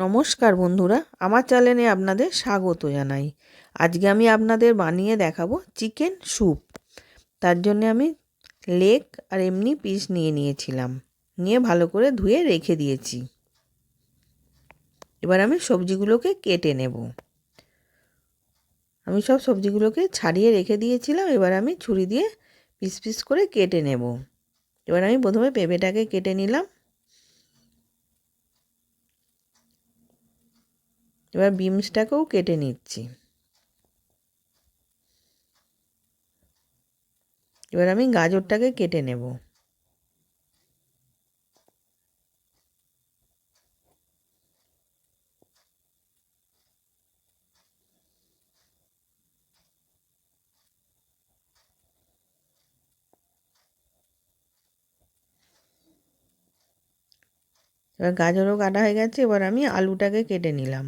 নমস্কার বন্ধুরা, আমার চ্যানেলে আপনাদের স্বাগত জানাই। আজকে আমি আপনাদের বানিয়ে দেখাবো চিকেন স্যুপ। তার জন্য আমি লেগ আর এমনি পিস নিয়েছিলাম, নিয়ে ভালো করে ধুয়ে রেখে দিয়েছি। এবার আমি সবজিগুলোকে কেটে নেব। আমি সব সবজিগুলোকে ছাড়িয়ে রেখে দিয়েছিলাম, এবার আমি ছুরি দিয়ে পিস পিস করে কেটে নেব। এবার আমি প্রথমে পেঁপেটাকে কেটে নিলাম। এবার বিনসটাকেও কেটে নিচ্ছি। এবার আমি গাজরটাকে কেটে নেব। এবার গাজরও কাটা হয়ে গেছে, এবার আমি আলুটাকে কেটে নিলাম।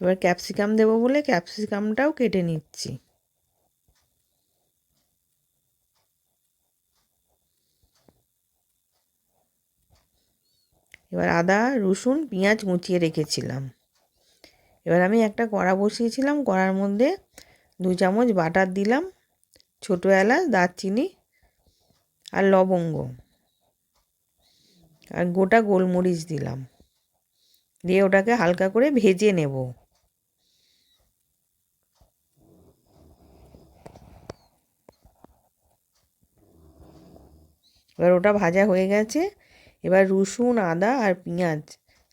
এবার ক্যাপসিকাম দেবো বলে ক্যাপসিকামটাও কেটে নিচ্ছি। এবার আদা রসুন পেঁয়াজ মুছিয়ে রেখেছিলাম। এবার আমি একটা কড়া বসিয়েছিলাম, কড়ার মধ্যে 2 চামচ বাটার দিলাম, ছোটো এলাচ, দারচিনি আর লবঙ্গ আর গোটা গোলমরিচ দিলাম, দিয়ে ওটাকে হালকা করে ভেজে নেব। এবার ওটা ভাজা হয়ে গেছে। এবার রসুন আদা আর পেঁয়াজ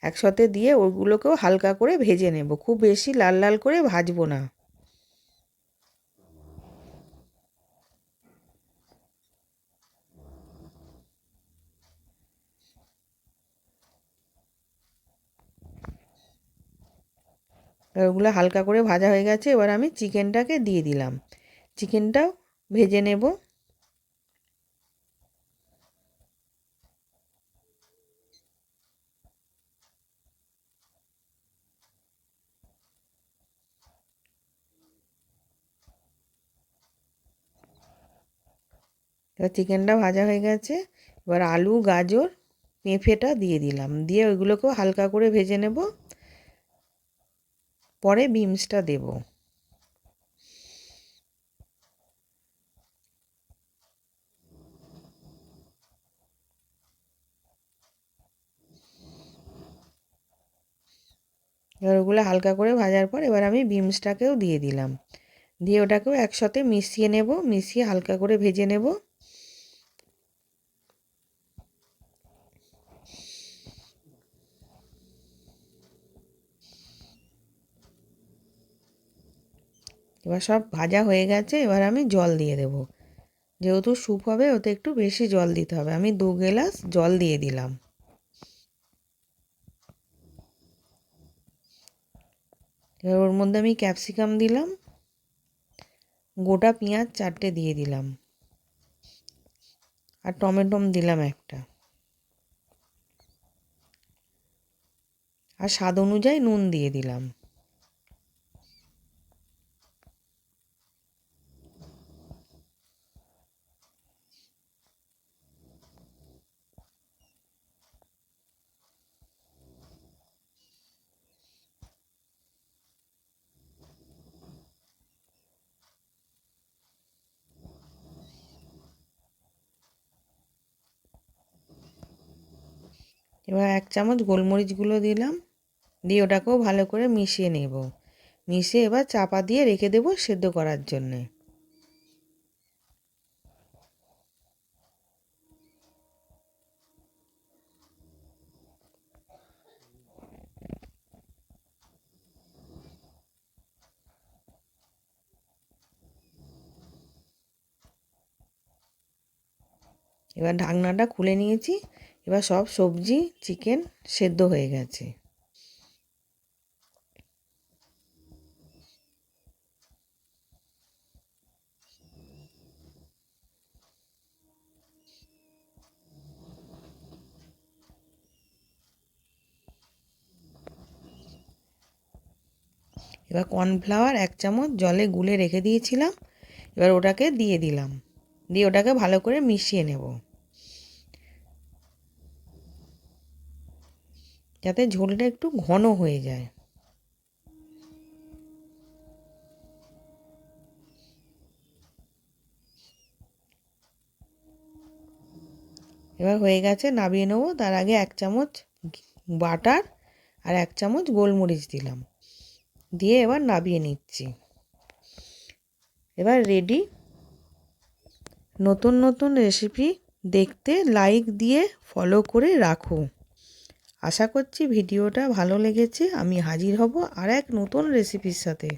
একসাথে দিয়ে ওগুলোকেও হালকা করে ভেজে নেব, খুব বেশি লাল লাল করে ভাজবো না। ওগুলো হালকা করে ভাজা হয়ে গেছে, এবার আমি চিকেনটাকে দিয়ে দিলাম, চিকেনটাও ভেজে নেব। এবার চিকেনটা ভাজা হয়ে গেছে, এবার আলু গাজর পেঁপেটা দিয়ে দিলাম, দিয়ে ওইগুলোকেও হালকা করে ভেজে নেব, পরে বিনসটা দেব। এবার ওগুলো হালকা করে ভাজার পর এবার আমি বিনসটাকেও দিয়ে দিলাম, দিয়ে ওটাকেও একসাথে মিশিয়ে নেব, মিশিয়ে হালকা করে ভেজে নেব। এবার সব ভাজা হয়ে গেছে, এবার আমি জল দিয়ে দেব। যেহেতু স্যুপ হবে ওতে একটু বেশি জল দিতে হবে, আমি 2 গ্লাস জল দিয়ে দিলাম। এবার ওর মধ্যে আমি ক্যাপসিকাম দিলাম, গোটা পেঁয়াজ 4টে দিয়ে দিলাম, আর টমেটো দিলাম একটা, আর স্বাদ অনুযায়ী নুন দিয়ে দিলাম। এবার 1 চামচ গোলমরিচ গুঁড়ো দিলাম, দিয়ে ওটাকেও ভালো করে মিশিয়ে নেব। মিশিয়ে এবার চাপা দিয়ে রেখে দেবো সেদ্ধ করার জন্যে। এবার ঢাকনাটা খুলে নিয়েছি, এবার সব সবজি চিকেন সেদ্ধ হয়ে গেছে। এবার কর্নফ্লাওয়ার 1 চামচ জলে গুলে রেখে দিয়েছিলাম, এবার ওটাকে দিয়ে দিলাম, দিয়ে ওটাকে ভালো করে মিশিয়ে নেব। যাতে ঝোলটা একটু ঘন হয়ে যায়। এবার হয়ে গেছে, নামিয়ে নেবো। তার আগে 1 চামচ বাটার আর 1 চামচ গোলমরিচ দিলাম, দিয়ে এবার নামিয়ে নিচ্ছি। এবার রেডি। নতুন নতুন রেসিপি দেখতে লাইক দিয়ে ফলো করে রাখো। আশা করছি ভিডিওটা ভালো লেগেছে। আমি হাজির হব আর এক নতুন রেসিপির সাথে।